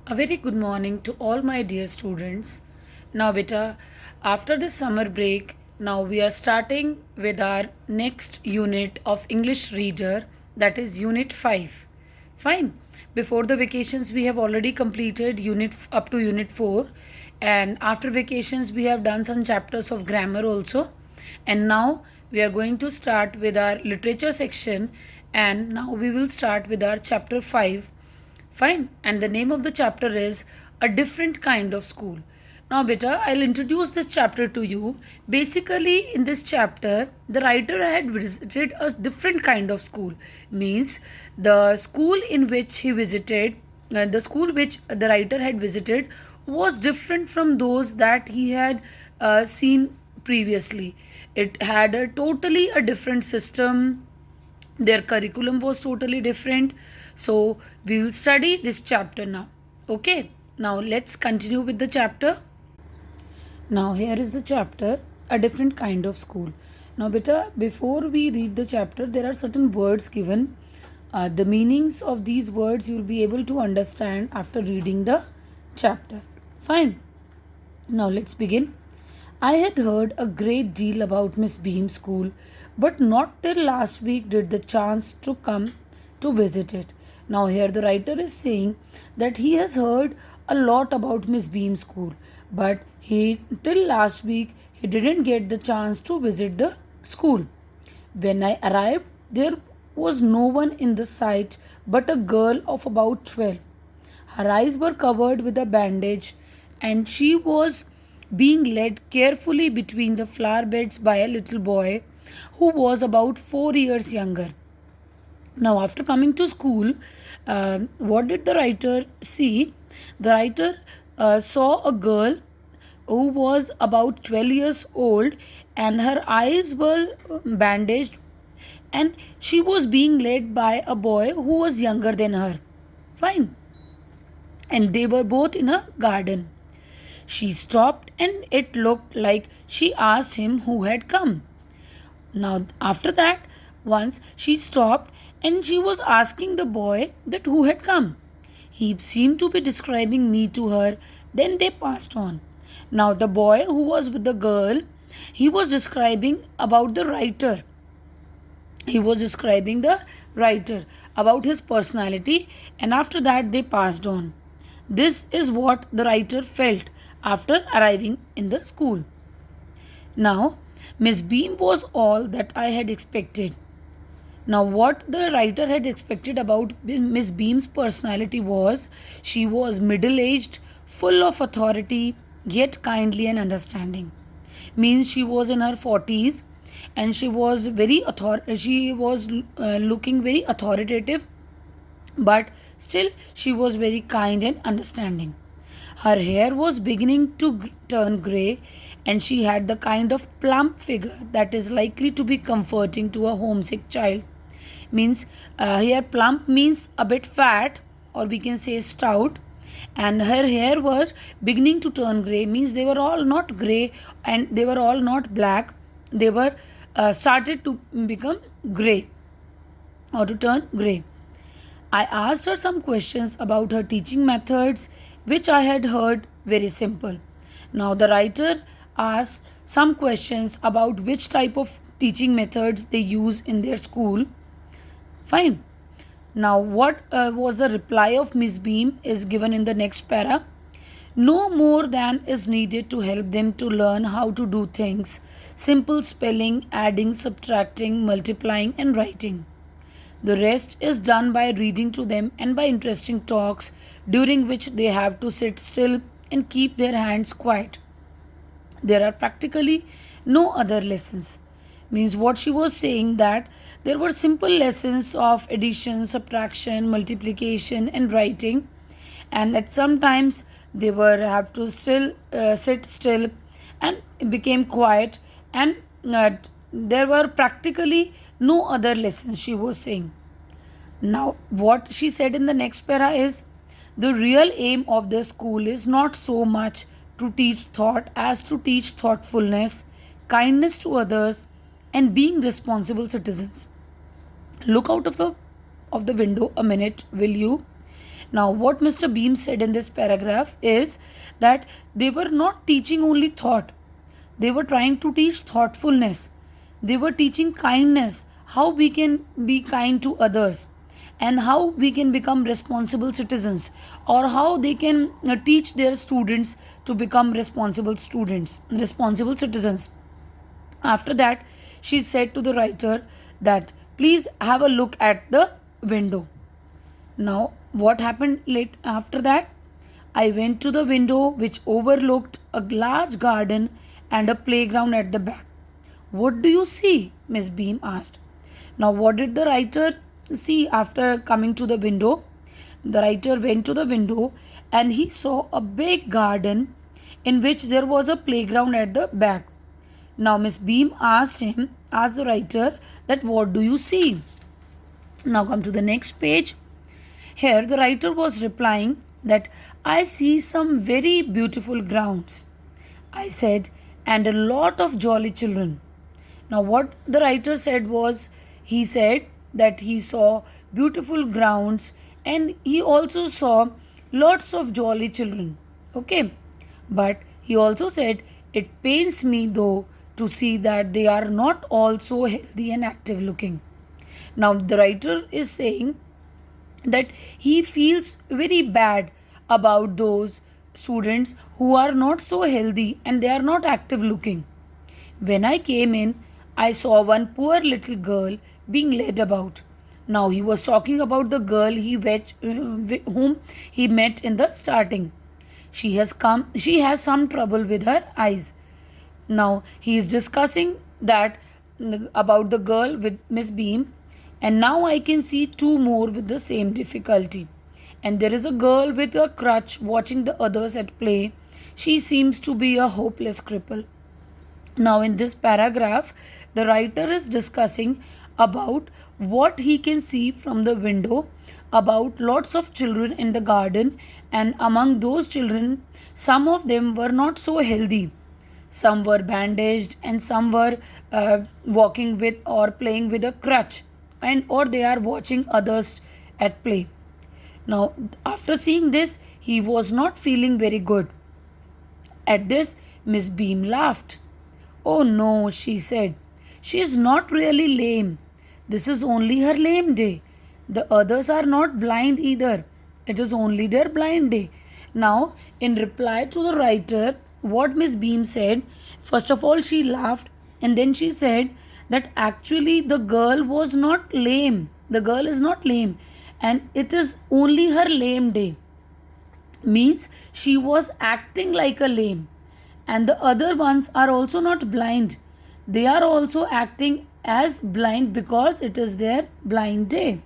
A very good morning to all my dear students. Now, beta, after the summer break, now we are starting with our next unit of English reader, that is Unit 5. Fine. Before the vacations, we have already completed up to Unit 4, and after vacations, we have done some chapters of grammar also. And now we are going to start with our literature section, and now we will start with our chapter 5. Fine. And the name of the chapter is A Different Kind of School. Now, beta, I'll introduce this chapter to you. Basically, in this chapter, the writer had visited a different kind of school. Means the school in which he visited, the school which the writer had visited was different from those that he had seen previously. It had a totally a different system. Their curriculum was totally different. So we will study this chapter now. Okay, now let's continue with the chapter. Now here is the chapter, A Different Kind of School. Now beta, before we read the chapter, there are certain words given. The meanings of these words you will be able to understand after reading the chapter. Fine. Now let's begin. I had heard a great deal about Miss Beam's school, but not till last week did the chance to come to visit it. Now here the writer is saying that he has heard a lot about Miss Beam's school, but he till last week he didn't get the chance to visit the school. When I arrived, there was no one in the sight but a girl of about 12. Her eyes were covered with a bandage, and she was being led carefully between the flower beds by a little boy who was about 4 years younger. Now, after coming to school, what did the writer see? The writer saw a girl who was about 12 years old, and her eyes were bandaged, and she was being led by a boy who was younger than her. Fine. And they were both in a garden. She stopped, and it looked like she asked him who had come. Now, after that, once she stopped and she was asking the boy that who had come. He seemed to be describing me to her. Then they passed on. Now, the boy who was with the girl, he was describing about the writer. He was describing the writer about his personality, and after that, they passed on. This is what the writer felt after arriving in the school. Now, Miss Beam was all that I had expected. Now, what the writer had expected about Miss Beam's personality was she was middle aged, full of authority, yet kindly and understanding. Means she was in her 40s, and she was looking very authoritative, but still she was very kind and understanding. Her hair was beginning to turn grey, and she had the kind of plump figure that is likely to be comforting to a homesick child. Means here plump means a bit fat, or we can say stout, and her hair was beginning to turn grey, means they were all not grey and they were all not black. They were started to become grey or to turn grey. I asked her some questions about her teaching methods, which I had heard very simple. Now, the writer asked some questions about which type of teaching methods they use in their school. Fine. Now, what was the reply of Miss Beam is given in the next para. No more than is needed to help them to learn how to do things. Simple spelling, adding, subtracting, multiplying, and writing. The rest is done by reading to them and by interesting talks, during which they have to sit still and keep their hands quiet. There are practically no other lessons. Means what she was saying that there were simple lessons of addition, subtraction, multiplication, and writing, and at some times they were have to still sit still and became quiet, and there were practically no other lessons, she was saying. Now, what she said in the next para is the real aim of the school is not so much to teach thought as to teach thoughtfulness, kindness to others, and being responsible citizens. Look out of the window a minute, will you? Now, what Mr. Beam said in this paragraph is that they were not teaching only thought, they were trying to teach thoughtfulness, they were teaching kindness, how we can be kind to others, and how we can become responsible citizens, or how they can teach their students to become responsible citizens. After that, she said to the writer that please have a look at the window. Now, what happened late after that? I went to the window which overlooked a large garden and a playground at the back. What do you see? Miss Beam asked. Now, what did the writer see after coming to the window? The writer went to the window and he saw a big garden in which there was a playground at the back. Now, Miss Beam asked the writer, that what do you see? Now, come to the next page. Here, the writer was replying that I see some very beautiful grounds. I said, and a lot of jolly children. Now, what the writer said was, he said that he saw beautiful grounds and he also saw lots of jolly children. Okay, but he also said, it pains me though to see that they are not all so healthy and active looking. Now, the writer is saying that he feels very bad about those students who are not so healthy and they are not active looking. When I came in, I saw one poor little girl being led about. Now, he was talking about the girl whom he met in the starting. She has some trouble with her eyes. Now, he is discussing that about the girl with Miss Beam, and now I can see two more with the same difficulty. And there is a girl with a crutch watching the others at play. She seems to be a hopeless cripple. Now, in this paragraph, the writer is discussing about what he can see from the window, about lots of children in the garden, and among those children, some of them were not so healthy. Some were bandaged and some were walking with or playing with a crutch, and or they are watching others at play. Now, after seeing this, he was not feeling very good. At this, Miss Beam laughed. Oh no, she said. She is not really lame. This is only her lame day. The others are not blind either. It is only their blind day. Now, in reply to the writer, what Miss Beam said, first of all, she laughed and then she said that actually the girl was not lame. The girl is not lame and it is only her lame day. Means she was acting like a lame. And the other ones are also not blind. They are also acting as blind because it is their blind day.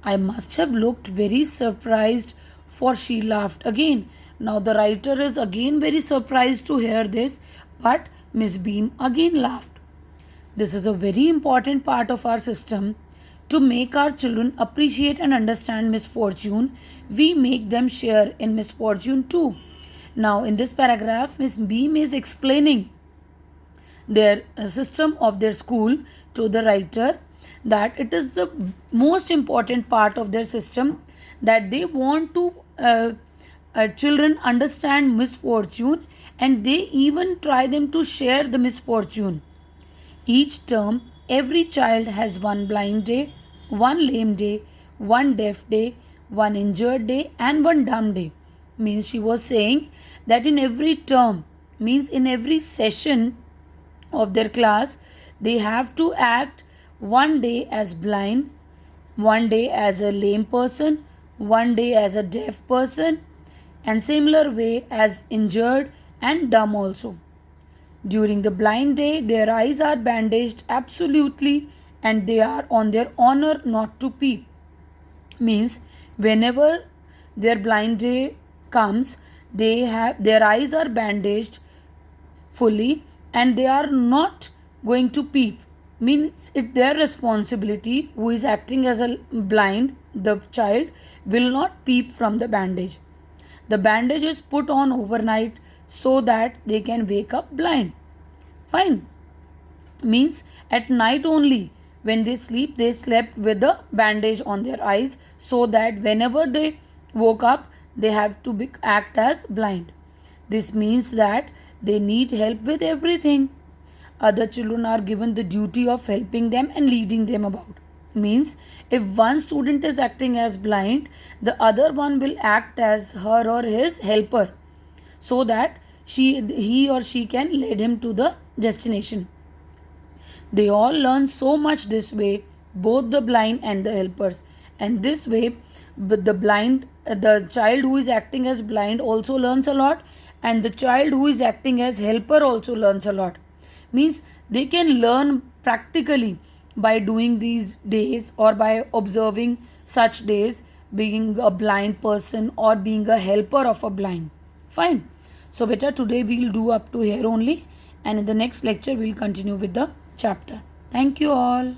I must have looked very surprised, for she laughed again. Now the writer is again very surprised to hear this, but Miss Beam again laughed. This is a very important part of our system. To make our children appreciate and understand misfortune, we make them share in misfortune too. Now, in this paragraph, Miss Beam is explaining their system of their school to the writer, that it is the most important part of their system, that they want to children understand misfortune and they even try them to share the misfortune. Each term, every child has one blind day, one lame day, one deaf day, one injured day, and one dumb day. Means she was saying that in every term, means in every session of their class, they have to act one day as blind, one day as a lame person, one day as a deaf person, and similar way as injured and dumb also. During the blind day, their eyes are bandaged absolutely and they are on their honor not to peep. Means whenever their blind day comes, their eyes are bandaged fully and they are not going to peep. Means it's their responsibility. Who is acting as a blind, the child, will not peep from the bandage. The bandage is put on overnight so that they can wake up blind. Fine. Means at night only, when they sleep, they slept with the bandage on their eyes, so that whenever they woke up, they have to act as blind. This means that they need help with everything. Other children are given the duty of helping them and leading them about. Means if one student is acting as blind, the other one will act as her or his helper, so that he or she can lead him to the destination. They all learn so much this way, both the blind and the helpers. And this way, the child who is acting as blind also learns a lot, and the child who is acting as helper also learns a lot. Means they can learn practically by doing these days or by observing such days, being a blind person or being a helper of a blind. Fine. So beta, today we'll do up to here only, and in the next lecture we'll continue with the chapter. Thank you all.